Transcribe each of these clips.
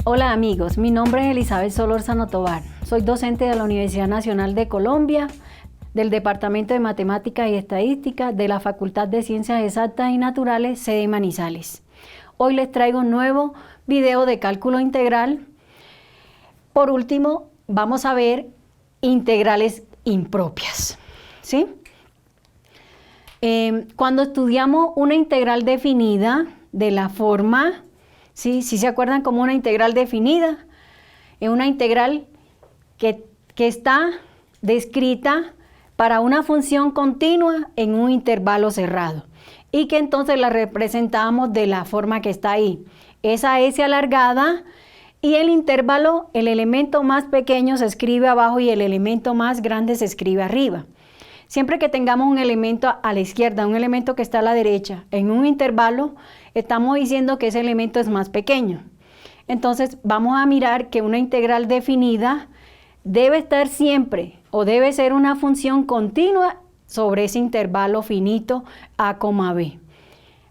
Hola amigos, mi nombre es Elizabeth Solórzano Tovar. Soy docente de la Universidad Nacional de Colombia, del Departamento de Matemáticas y Estadística de la Facultad de Ciencias Exactas y Naturales, sede Manizales. Hoy les traigo un nuevo video de cálculo integral. Por último, vamos a ver integrales impropias, ¿sí? Cuando estudiamos una integral definida de la forma, ¿sí se acuerdan como una integral definida? Es una integral que está descrita para una función continua en un intervalo cerrado y que entonces la representamos de la forma que está ahí. Esa S alargada y el intervalo, el elemento más pequeño se escribe abajo y el elemento más grande se escribe arriba. Siempre que tengamos un elemento a la izquierda, un elemento que está a la derecha, en un intervalo, estamos diciendo que ese elemento es más pequeño. Entonces, vamos a mirar que una integral definida debe estar siempre o debe ser una función continua sobre ese intervalo finito a, b.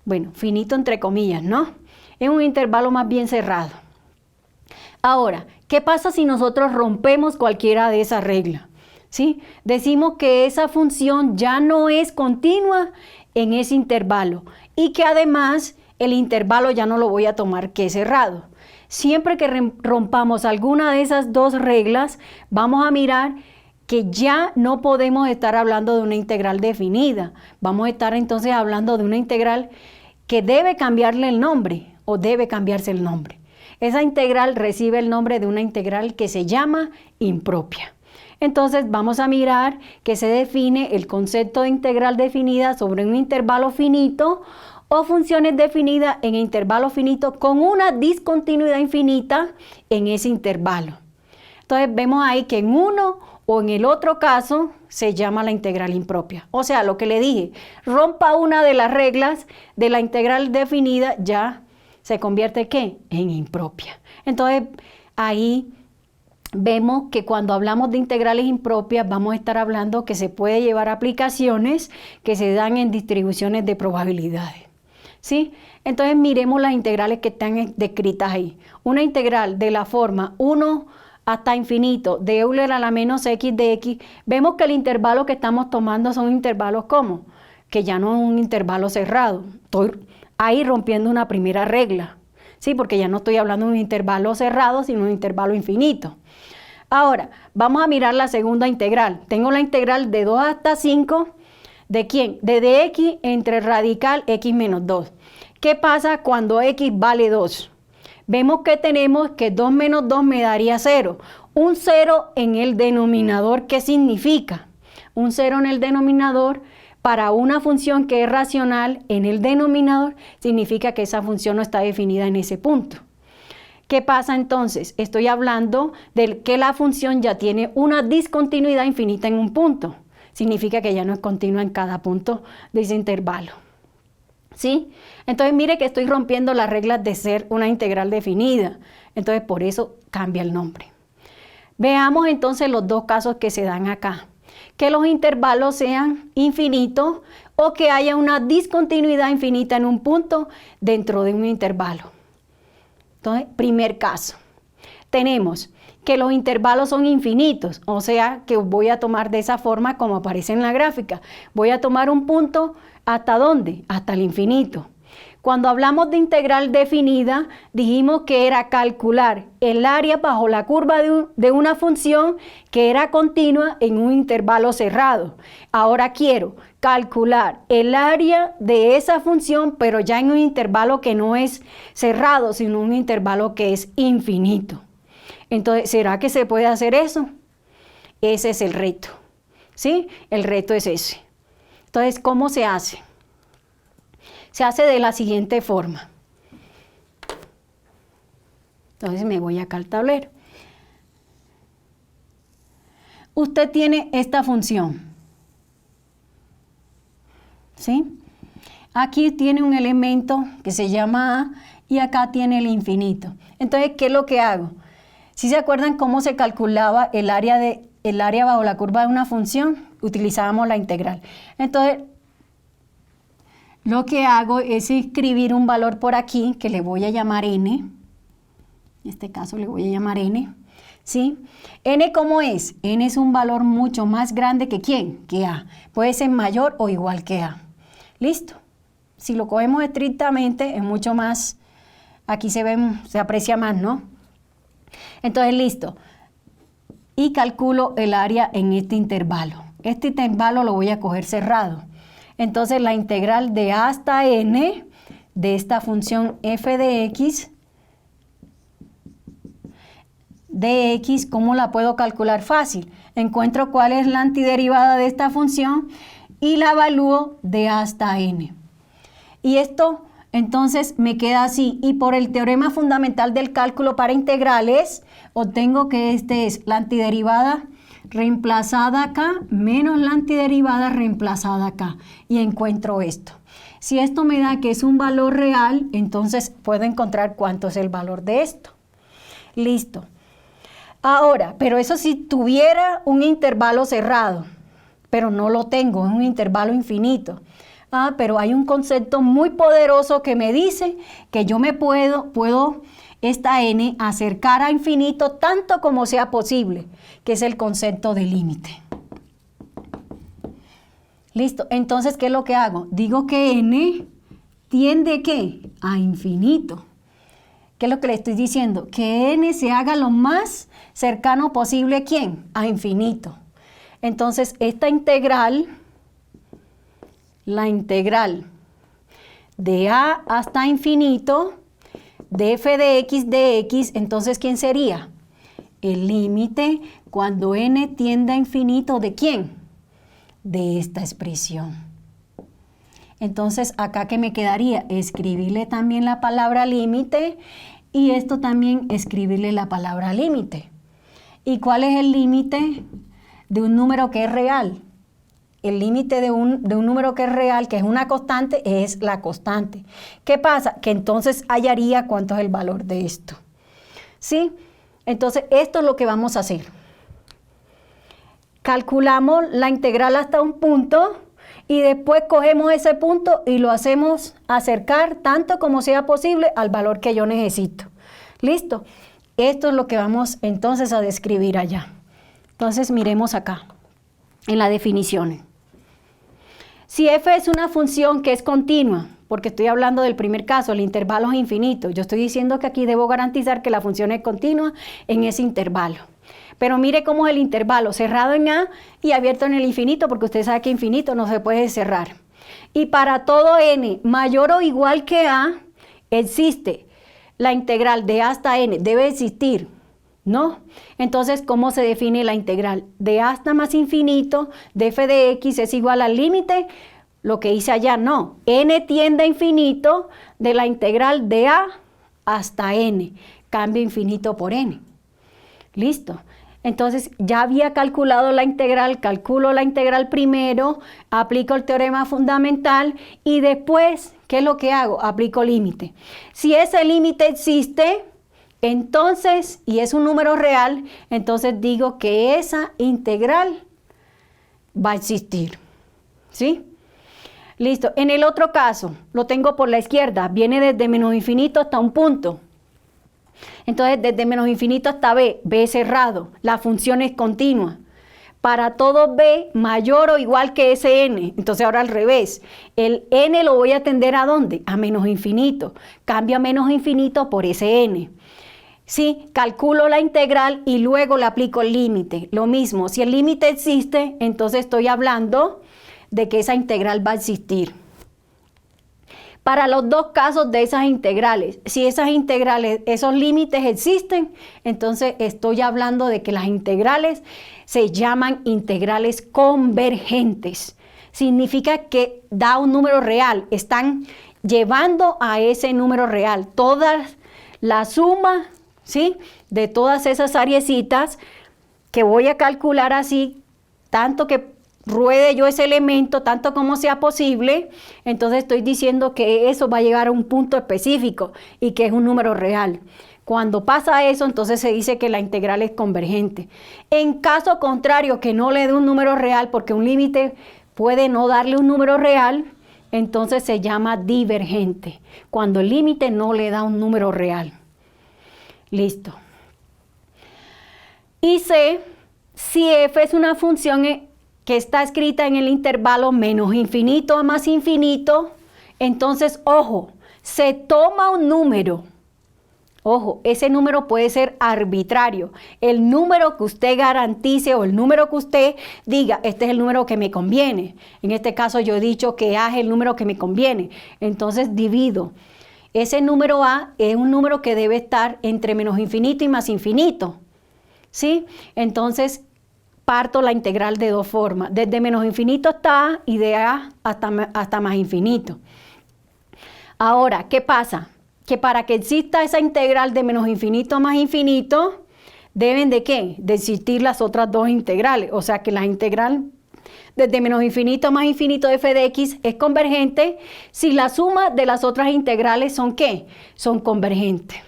Bueno, finito entre comillas, ¿no? Es un intervalo más bien cerrado. Ahora, ¿qué pasa si nosotros rompemos cualquiera de esas reglas? ¿Sí? Decimos que esa función ya no es continua en ese intervalo y que además el intervalo ya no lo voy a tomar que cerrado. Siempre que rompamos alguna de esas dos reglas, vamos a mirar que ya no podemos estar hablando de una integral definida. Vamos a estar entonces hablando de una integral que debe cambiarle el nombre o debe cambiarse el nombre. Esa integral recibe el nombre de una integral que se llama impropia. Entonces vamos a mirar que se define el concepto de integral definida sobre un intervalo finito o funciones definidas en intervalo finito con una discontinuidad infinita en ese intervalo. Entonces vemos ahí que en uno o en el otro caso se llama la integral impropia. O sea, lo que le dije, rompa una de las reglas de la integral definida, ya se convierte ¿qué? En impropia. Entonces ahí vemos que cuando hablamos de integrales impropias vamos a estar hablando que se puede llevar a aplicaciones que se dan en distribuciones de probabilidades. ¿Sí? Entonces miremos las integrales que están descritas ahí. Una integral de la forma 1 hasta infinito de Euler a la menos x de x, vemos que el intervalo que estamos tomando son intervalos ¿cómo? Que ya no es un intervalo cerrado. Estoy ahí rompiendo una primera regla, ¿sí? Porque ya no estoy hablando de un intervalo cerrado, sino un intervalo infinito. Ahora, vamos a mirar la segunda integral. Tengo la integral de 2 hasta 5, ¿de quién? De dx entre radical x menos 2. ¿Qué pasa cuando x vale 2? Vemos que tenemos que 2 menos 2 me daría 0. Un 0 en el denominador, ¿qué significa? Un 0 en el denominador para una función que es racional en el denominador significa que esa función no está definida en ese punto. ¿Qué pasa entonces? Estoy hablando de que la función ya tiene una discontinuidad infinita en un punto. Significa que ya no es continua en cada punto de ese intervalo. ¿Sí? Entonces mire que estoy rompiendo las reglas de ser una integral definida. Entonces por eso cambia el nombre. Veamos entonces los dos casos que se dan acá. Que los intervalos sean infinitos o que haya una discontinuidad infinita en un punto dentro de un intervalo. Entonces, primer caso, tenemos que los intervalos son infinitos, o sea que voy a tomar de esa forma como aparece en la gráfica. Voy a tomar un punto, ¿hasta dónde? Hasta el infinito. Cuando hablamos de integral definida, dijimos que era calcular el área bajo la curva de una función que era continua en un intervalo cerrado. Ahora quiero calcular el área de esa función, pero ya en un intervalo que no es cerrado, sino un intervalo que es infinito. Entonces, ¿será que se puede hacer eso? Ese es el reto, ¿sí? El reto es ese. Entonces, ¿cómo se hace? Se hace de la siguiente forma. Entonces me voy acá al tablero. Usted tiene esta función, ¿sí? Aquí tiene un elemento que se llama A y acá tiene el infinito. Entonces, ¿qué es lo que hago? ¿Sí se acuerdan cómo se calculaba el área bajo la curva de una función? Utilizábamos la integral. Entonces, lo que hago es escribir un valor por aquí que le voy a llamar n, en este caso le voy a llamar n, ¿sí? N, ¿cómo es? N es un valor mucho más grande que ¿quién? Que A. Puede ser mayor o igual que A. ¿Listo? Si lo cogemos estrictamente, es mucho más, aquí se aprecia más, ¿no? Entonces, listo. Y calculo el área en este intervalo. Este intervalo lo voy a coger cerrado. Entonces, la integral de A hasta N de esta función f de x, ¿cómo la puedo calcular? Fácil. Encuentro cuál es la antiderivada de esta función y la evalúo de A hasta N. Y esto entonces me queda así. Y por el teorema fundamental del cálculo para integrales, obtengo que este es la antiderivada reemplazada acá menos la antiderivada reemplazada acá. Y encuentro esto. Si esto me da que es un valor real, entonces puedo encontrar cuánto es el valor de esto. Listo. Ahora, pero eso si tuviera un intervalo cerrado, pero no lo tengo, es un intervalo infinito. Pero hay un concepto muy poderoso que me dice que yo me puedo esta n acercar a infinito tanto como sea posible, que es el concepto de límite. Listo, entonces, ¿qué es lo que hago? Digo que n tiende, ¿qué? A infinito. ¿Qué es lo que le estoy diciendo? Que n se haga lo más cercano posible, ¿a quién? A infinito. Entonces, esta integral, la integral de a hasta infinito, de f de x, entonces, ¿quién sería? El límite cuando n tiende a infinito, ¿de quién? De esta expresión. Entonces, acá ¿qué me quedaría? Escribirle también la palabra límite y esto también escribirle la palabra límite. ¿Y cuál es el límite de un número que es real? El límite de un número que es real, que es una constante, es la constante. ¿Qué pasa? Que entonces hallaría cuánto es el valor de esto. ¿Sí? Entonces, esto es lo que vamos a hacer. Calculamos la integral hasta un punto y después cogemos ese punto y lo hacemos acercar tanto como sea posible al valor que yo necesito. ¿Listo? Esto es lo que vamos entonces a describir allá. Entonces miremos acá, en las definiciones. Si f es una función que es continua, porque estoy hablando del primer caso, el intervalo es infinito, yo estoy diciendo que aquí debo garantizar que la función es continua en ese intervalo. Pero mire cómo es el intervalo, cerrado en A y abierto en el infinito, porque usted sabe que infinito no se puede cerrar. Y para todo n mayor o igual que A, existe la integral de A hasta n, debe existir, ¿no? Entonces, ¿cómo se define la integral? De A hasta más infinito, de f de x es igual al límite, lo que hice allá, no. N tiende a infinito de la integral de A hasta n, cambio infinito por n. ¿Listo? Entonces, ya había calculado la integral, calculo la integral primero, aplico el teorema fundamental y después, ¿qué es lo que hago? Aplico límite. Si ese límite existe, entonces, y es un número real, entonces digo que esa integral va a existir. ¿Sí? Listo. En el otro caso, lo tengo por la izquierda, viene desde menos infinito hasta un punto. Entonces, desde menos infinito hasta b cerrado, la función es continua. Para todo b mayor o igual que ese n, entonces ahora al revés, el n lo voy a tender ¿a dónde? A menos infinito, cambio a menos infinito por ese n. Sí, calculo la integral y luego le aplico el límite. Lo mismo, si el límite existe, entonces estoy hablando de que esa integral va a existir. Para los dos casos de esas integrales, si esas integrales, esos límites existen, entonces estoy hablando de que las integrales se llaman integrales convergentes. Significa que da un número real, están llevando a ese número real. Toda la suma, ¿sí?, de todas esas ariecitas que voy a calcular así, tanto que ruede yo ese elemento tanto como sea posible, entonces estoy diciendo que eso va a llegar a un punto específico y que es un número real. Cuando pasa eso, entonces se dice que la integral es convergente. En caso contrario, que no le dé un número real, porque un límite puede no darle un número real, entonces se llama divergente, cuando el límite no le da un número real. Listo. Y C, si f es una función que está escrita en el intervalo menos infinito a más infinito, entonces, ojo, se toma un número. Ojo, ese número puede ser arbitrario. El número que usted garantice o el número que usted diga, este es el número que me conviene. En este caso yo he dicho que A es el número que me conviene. Entonces divido. Ese número A es un número que debe estar entre menos infinito y más infinito. ¿Sí? Entonces parto la integral de dos formas. Desde menos infinito hasta A y de A hasta más infinito. Ahora, ¿qué pasa? Que para que exista esa integral de menos infinito a más infinito, deben de ¿qué? De existir las otras dos integrales. O sea que la integral desde menos infinito a más infinito de f de x es convergente si la suma de las otras integrales son ¿qué? Son convergentes.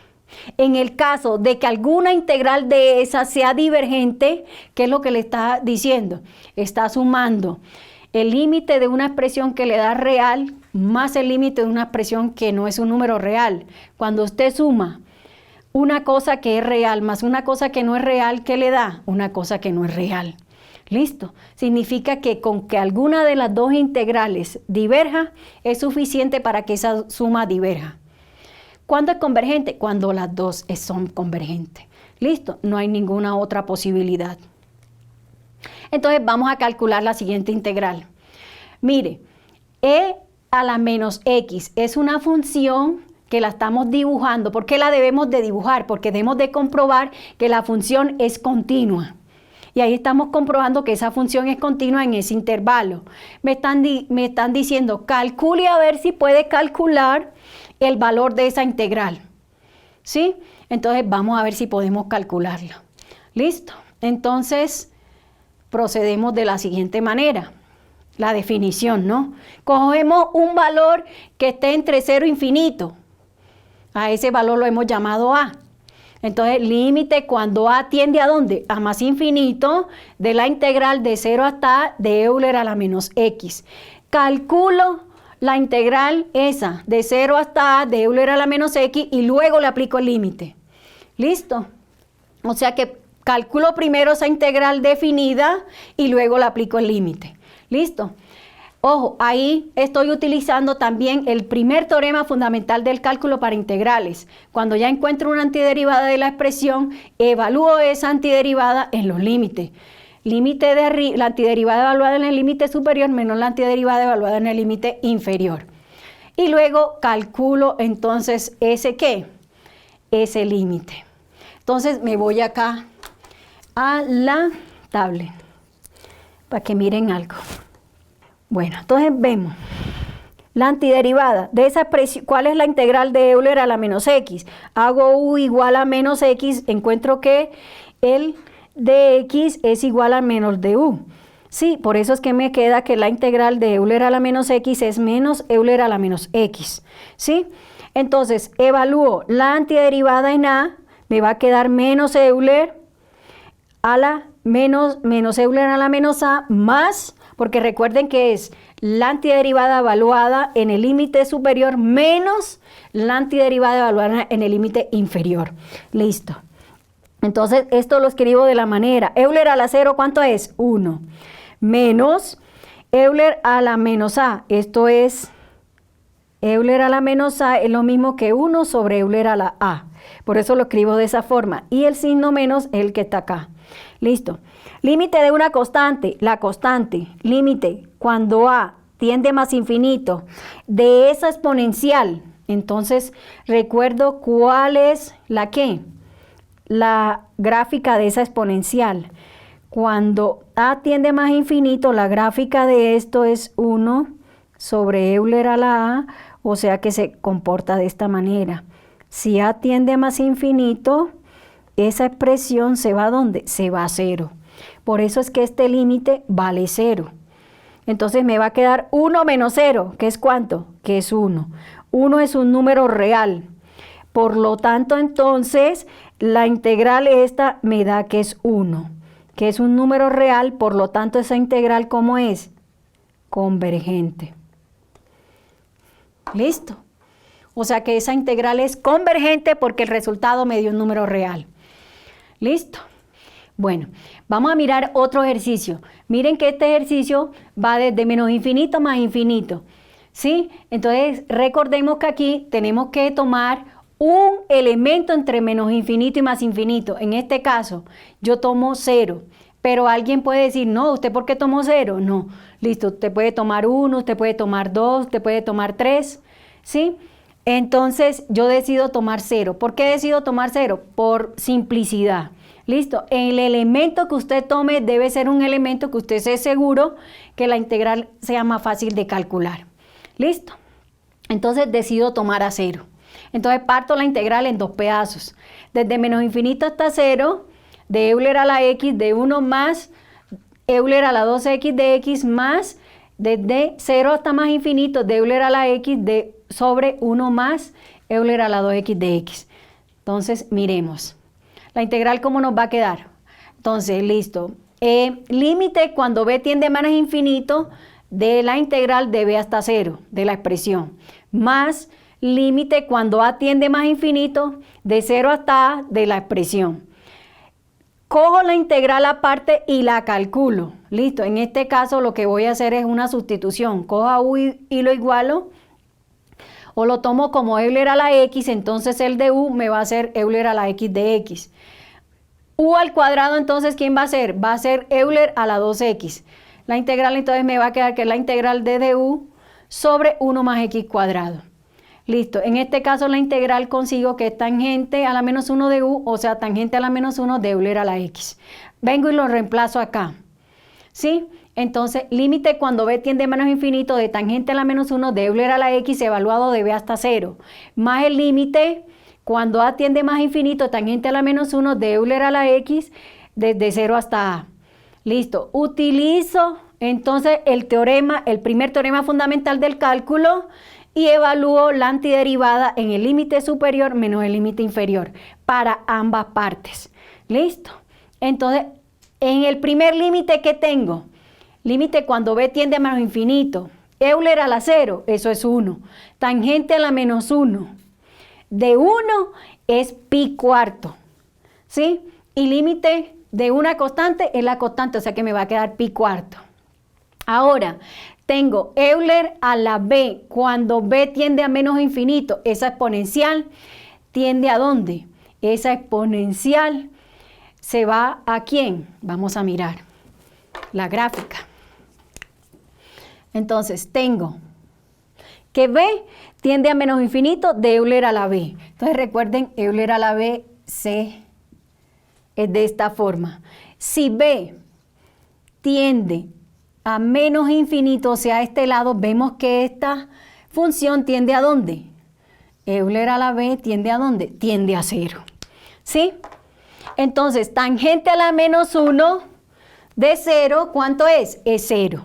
En el caso de que alguna integral de esa sea divergente, ¿qué es lo que le está diciendo? Está sumando el límite de una expresión que le da real más el límite de una expresión que no es un número real. Cuando usted suma una cosa que es real más una cosa que no es real, ¿qué le da? Una cosa que no es real. ¿Listo? Significa que con que alguna de las dos integrales diverja, es suficiente para que esa suma diverja. ¿Cuándo es convergente? Cuando las dos son convergentes. ¿Listo? No hay ninguna otra posibilidad. Entonces vamos a calcular la siguiente integral. Mire, e a la menos x es una función que la estamos dibujando. ¿Por qué la debemos de dibujar? Porque debemos de comprobar que la función es continua. Y ahí estamos comprobando que esa función es continua en ese intervalo. Me están diciendo, calcule a ver si puede calcular el valor de esa integral. ¿Sí? Entonces vamos a ver si podemos calcularla. ¿Listo? Entonces procedemos de la siguiente manera. La definición, ¿no? Cogemos un valor que esté entre 0 e infinito. A ese valor lo hemos llamado A. Entonces, límite cuando A tiende ¿a dónde? A más infinito de la integral de 0 hasta A de Euler a la menos X. Calculo la integral esa de 0 hasta A de Euler a la menos X y luego le aplico el límite. ¿Listo? O sea que calculo primero esa integral definida y luego le aplico el límite. ¿Listo? Ojo, ahí estoy utilizando también el primer teorema fundamental del cálculo para integrales. Cuando ya encuentro una antiderivada de la expresión, evalúo esa antiderivada en los límites. Límite de arriba, la antiderivada evaluada en el límite superior menos la antiderivada evaluada en el límite inferior. Y luego calculo entonces ese ¿qué? Ese límite. Entonces me voy acá a la tablet para que miren algo. Bueno, entonces vemos la antiderivada de esa expresión. ¿Cuál es la integral de Euler a la menos x? Hago u igual a menos x, encuentro que el de x es igual a menos de u. Sí, por eso es que me queda que la integral de Euler a la menos x es menos Euler a la menos x. ¿Sí? Entonces, evalúo la antiderivada en a, me va a quedar menos Euler a la menos Euler a la menos a más, porque recuerden que es la antiderivada evaluada en el límite superior menos la antiderivada evaluada en el límite inferior. Listo. Entonces, esto lo escribo de la manera. Euler a la 0, ¿cuánto es? 1. Menos Euler a la menos a. Esto es Euler a la menos a es lo mismo que 1 sobre Euler a la a. Por eso lo escribo de esa forma. Y el signo menos es el que está acá. Listo. Límite de una constante. La constante, límite, cuando a tiende más infinito, de esa exponencial. Entonces, recuerdo cuál es la ¿qué? La gráfica de esa exponencial. Cuando a tiende más infinito, la gráfica de esto es 1 sobre Euler a la a, o sea que se comporta de esta manera. Si a tiende a más infinito, esa expresión se va ¿a dónde? Se va a 0. Por eso es que este límite vale 0. Entonces me va a quedar 1 menos 0, ¿que es cuánto? Que es 1. 1 es un número real. Por lo tanto, entonces, la integral esta me da que es 1, que es un número real, por lo tanto, esa integral, ¿cómo es? Convergente. ¿Listo? O sea que esa integral es convergente porque el resultado me dio un número real. ¿Listo? Bueno, vamos a mirar otro ejercicio. Miren que este ejercicio va desde menos infinito más infinito. ¿Sí? Entonces, recordemos que aquí tenemos que tomar un elemento entre menos infinito y más infinito. En este caso, yo tomo 0. Pero alguien puede decir, no, ¿usted por qué tomó 0? No, listo, usted puede tomar 1, usted puede tomar 2, usted puede tomar 3, ¿sí? Entonces, yo decido tomar 0. ¿Por qué decido tomar 0? Por simplicidad. Listo, el elemento que usted tome debe ser un elemento que usted esté seguro que la integral sea más fácil de calcular. Listo, entonces decido tomar a 0. Entonces parto la integral en dos pedazos. Desde menos infinito hasta 0, de Euler a la x de 1 más Euler a la 2x de x más desde 0 hasta más infinito de Euler a la x de sobre 1 más Euler a la 2x de x. Entonces miremos. La integral, ¿cómo nos va a quedar? Entonces, listo. Límite cuando b tiende a menos infinito de la integral de b hasta 0, de la expresión. Más límite cuando a tiende más infinito de 0 hasta a de la expresión. Cojo la integral aparte y la calculo. Listo. En este caso lo que voy a hacer es una sustitución. Cojo a u y lo igualo. O lo tomo como Euler a la x, entonces el de u me va a ser Euler a la x de x. U al cuadrado, entonces, ¿quién va a ser? Va a ser Euler a la 2x. La integral, entonces, me va a quedar que es la integral de du sobre 1 más x cuadrado. Listo. En este caso, la integral consigo que es tangente a la menos 1 de u, o sea, tangente a la menos 1 de Euler a la x. Vengo y lo reemplazo acá. ¿Sí? Entonces, límite cuando b tiende a menos infinito de tangente a la menos 1 de Euler a la x evaluado de b hasta 0. Más el límite cuando a tiende más infinito tangente a la menos 1 de Euler a la x desde 0 hasta a. Listo. Utilizo entonces el teorema, el primer teorema fundamental del cálculo y evalúo la antiderivada en el límite superior menos el límite inferior para ambas partes. Listo. Entonces, en el primer límite que tengo, límite cuando b tiende a menos infinito, Euler a la 0, eso es 1. Tangente a la menos 1. De 1 es pi cuarto, ¿sí? Y límite de una constante es la constante, o sea que me va a quedar pi cuarto. Ahora, tengo Euler a la b, cuando b tiende a menos infinito, esa exponencial tiende a ¿dónde? Esa exponencial se va ¿a quién? Vamos a mirar la gráfica. Entonces, tengo que b tiende a menos infinito de Euler a la b. Entonces, recuerden, Euler a la b es de esta forma. Si b tiende a menos infinito, o sea, a este lado, vemos que esta función tiende a ¿dónde? Euler a la b tiende a ¿dónde? Tiende a 0. ¿Sí? Entonces, tangente a la menos 1 de 0, ¿cuánto es? Es 0.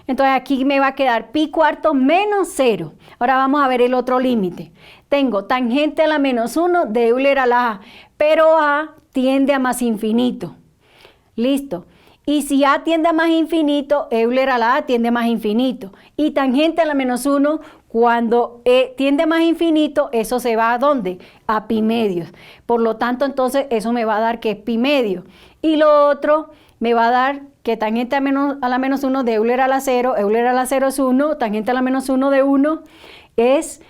Entonces aquí me va a quedar pi cuarto menos 0. Ahora vamos a ver el otro límite. Tengo tangente a la menos 1 de Euler a la a, pero a tiende a más infinito. Listo. Y si a tiende a más infinito, Euler a la a tiende a más infinito. Y tangente a la menos 1, cuando tiende a más infinito, eso se va ¿a dónde? A pi medios. Por lo tanto, entonces, eso me va a dar que es pi medio. Y lo otro me va a dar que tangente a la menos 1 de Euler a la 0, Euler a la 0 es 1, tangente a la menos 1 de 1 es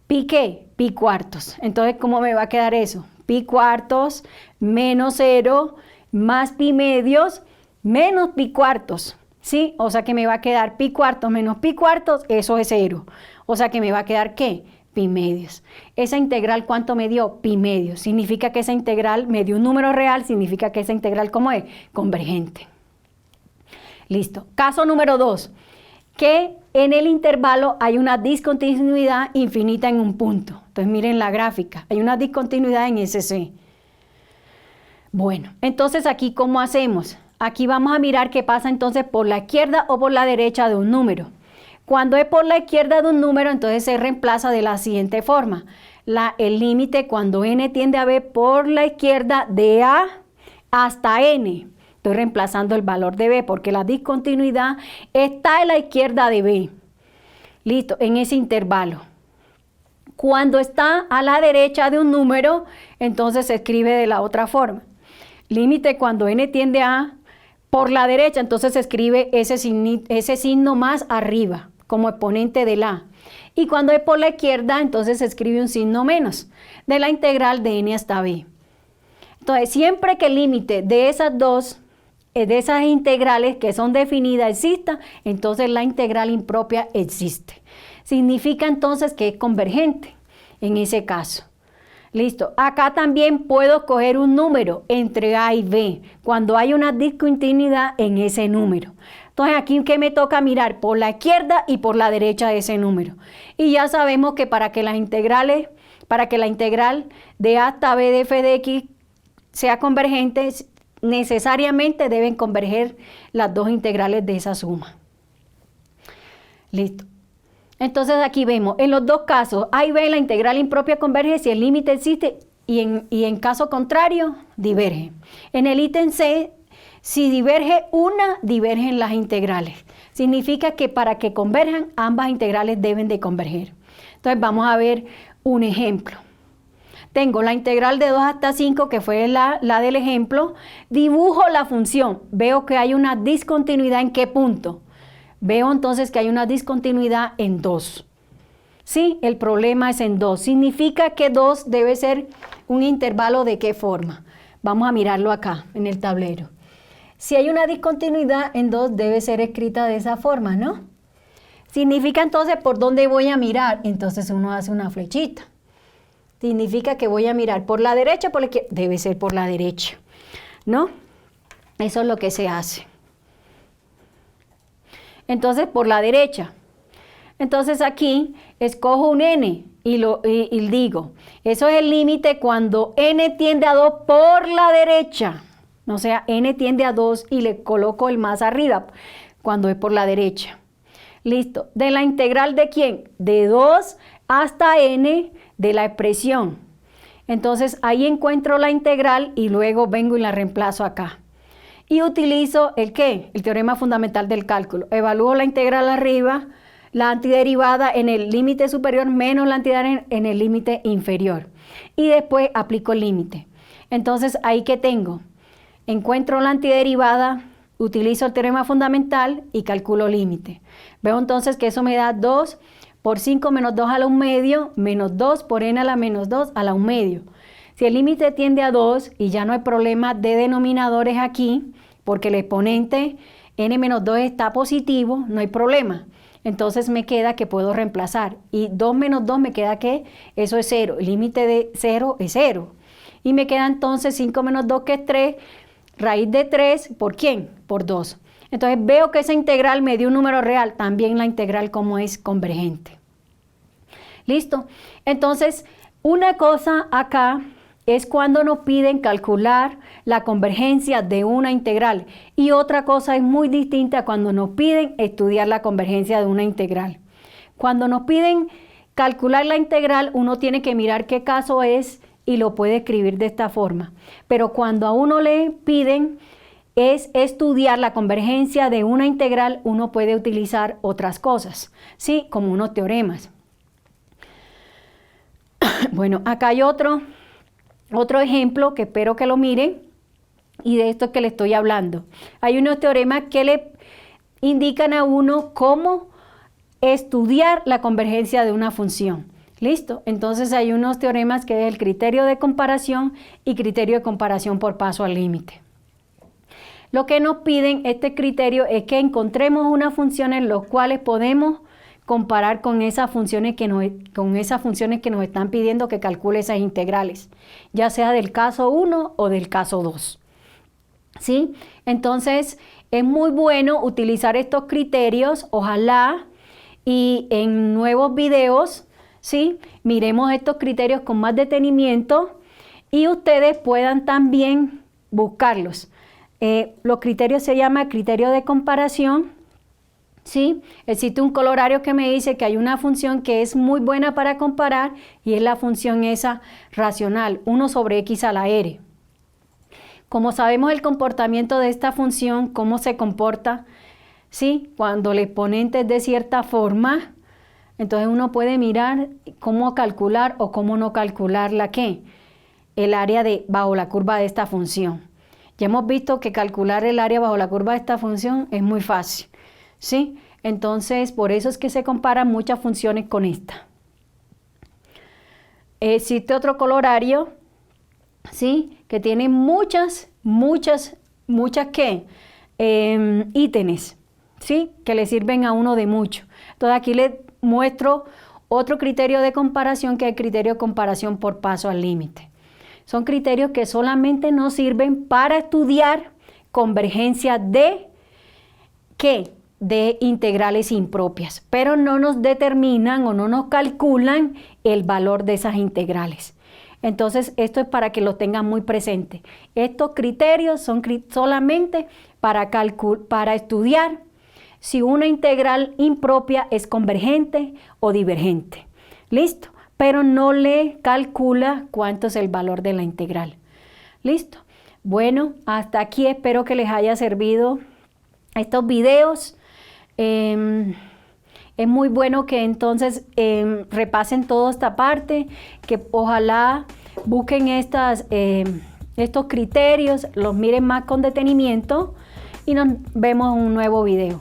pi ¿qué? Pi cuartos. Entonces, ¿cómo me va a quedar eso? Pi cuartos menos 0 más pi medios menos pi cuartos, ¿sí? O sea que me va a quedar pi cuartos menos pi cuartos, eso es 0. O sea que me va a quedar ¿qué? Pi medios. Esa integral, ¿cuánto me dio? Pi medios. Significa que esa integral me dio un número real, significa que esa integral, ¿cómo es? Convergente. Listo. Caso número 2, que en el intervalo hay una discontinuidad infinita en un punto. Entonces miren la gráfica, hay una discontinuidad en SC. Bueno, entonces aquí ¿cómo hacemos? Aquí vamos a mirar qué pasa entonces por la izquierda o por la derecha de un número. Cuando es por la izquierda de un número, entonces se reemplaza de la siguiente forma. El límite cuando n tiende a b por la izquierda de a hasta n. Estoy reemplazando el valor de b porque la discontinuidad está a la izquierda de b. Listo, en ese intervalo. Cuando está a la derecha de un número, entonces se escribe de la otra forma. Límite cuando n tiende a por la derecha, entonces se escribe ese signo más arriba, como exponente de la. Y cuando es por la izquierda, entonces se escribe un signo menos, de la integral de n hasta b. Entonces, siempre que el límite de esas dos, de esas integrales que son definidas exista, entonces la integral impropia existe. Significa entonces que es convergente en ese caso. Listo. Acá también puedo coger un número entre A y B cuando hay una discontinuidad en ese número. Entonces aquí ¿qué me toca mirar? Por la izquierda y por la derecha de ese número. Y ya sabemos que para que la integral de A hasta B de f de x sea convergente, necesariamente deben converger las dos integrales de esa suma. Listo. Entonces aquí vemos, en los dos casos, A y B la integral impropia converge si el límite existe y en caso contrario, diverge. En el ítem C, si diverge una, divergen las integrales. Significa que para que converjan, ambas integrales deben de converger. Entonces vamos a ver un ejemplo. Tengo la integral de 2 hasta 5, que fue la del ejemplo. Dibujo la función. Veo que hay una discontinuidad en qué punto. Veo entonces que hay una discontinuidad en 2. Sí, el problema es en 2. Significa que 2 debe ser un intervalo de qué forma. Vamos a mirarlo acá en el tablero. Si hay una discontinuidad en 2, debe ser escrita de esa forma, ¿no? Significa entonces por dónde voy a mirar. Entonces uno hace una flechita. Significa que voy a mirar por la derecha, por la izquierda. Debe ser por la derecha, ¿no? Eso es lo que se hace. Entonces, por la derecha. Entonces, aquí escojo un n y digo, eso es el límite cuando n tiende a 2 por la derecha. O sea, n tiende a 2 y le coloco el más arriba cuando es por la derecha. Listo. ¿De la integral de quién? De 2 hasta n de la expresión. Entonces, ahí encuentro la integral y luego vengo y la reemplazo acá. Y utilizo ¿el qué? El teorema fundamental del cálculo. Evalúo la integral arriba, la antiderivada en el límite superior menos la antiderivada en el límite inferior. Y después aplico el límite. Entonces, ¿ahí qué tengo? Encuentro la antiderivada, utilizo el teorema fundamental y calculo límite. Veo entonces que eso me da 2 por 5 menos 2 a la 1 medio, menos 2 por n a la menos 2 a la 1 medio. Si el límite tiende a 2 y ya no hay problema de denominadores aquí, porque el exponente n menos 2 está positivo, no hay problema. Entonces me queda que puedo reemplazar. Y 2 menos 2 me queda que eso es 0. El límite de 0 es 0. Y me queda entonces 5 menos 2 que es 3. Raíz de 3, ¿por quién? Por 2. Entonces veo que esa integral me dio un número real. También la integral como es convergente. ¿Listo? Entonces, una cosa acá es cuando nos piden calcular la convergencia de una integral. Y otra cosa es muy distinta cuando nos piden estudiar la convergencia de una integral. Cuando nos piden calcular la integral, uno tiene que mirar qué caso es y lo puede escribir de esta forma. Pero cuando a uno le piden es estudiar la convergencia de una integral, uno puede utilizar otras cosas, ¿sí? Como unos teoremas. Bueno, acá hay otro ejemplo que espero que lo miren y de esto que le estoy hablando. Hay unos teoremas que le indican a uno cómo estudiar la convergencia de una función. ¿Listo? Entonces hay unos teoremas que es el criterio de comparación y criterio de comparación por paso al límite. Lo que nos piden este criterio es que encontremos unas funciones en las cuales podemos comparar con esas funciones que nos están pidiendo que calcule esas integrales, ya sea del caso 1 o del caso 2. ¿Sí? Entonces, es muy bueno utilizar estos criterios, ojalá, y en nuevos videos, ¿sí? Miremos estos criterios con más detenimiento y ustedes puedan también buscarlos. Los criterios se llaman criterio de comparación. ¿Sí? Existe un colorario que me dice que hay una función que es muy buena para comparar y es la función esa racional, 1 sobre x a la r. Como sabemos el comportamiento de esta función, cómo se comporta, ¿sí? Cuando el exponente es de cierta forma, Entonces uno puede mirar cómo calcular o cómo no calcular el área bajo la curva de esta función. Ya hemos visto que calcular el área bajo la curva de esta función es muy fácil, ¿sí? Entonces, por eso es que se comparan muchas funciones con esta. Existe otro colorario, ¿sí? Que tiene muchas ítems, ¿sí? Que le sirven a uno de mucho. Entonces, aquí les muestro otro criterio de comparación, que es el criterio de comparación por paso al límite. Son criterios que solamente nos sirven para estudiar convergencia de integrales impropias, pero no nos determinan o no nos calculan el valor de esas integrales. Entonces, esto es para que lo tengan muy presente. Estos criterios son solamente para estudiar si una integral impropia es convergente o divergente. ¿Listo? Pero no le calcula cuánto es el valor de la integral. ¿Listo? Bueno, hasta aquí espero que les haya servido estos videos. Es muy bueno que entonces repasen toda esta parte, que ojalá busquen estos criterios, los miren más con detenimiento y nos vemos en un nuevo video.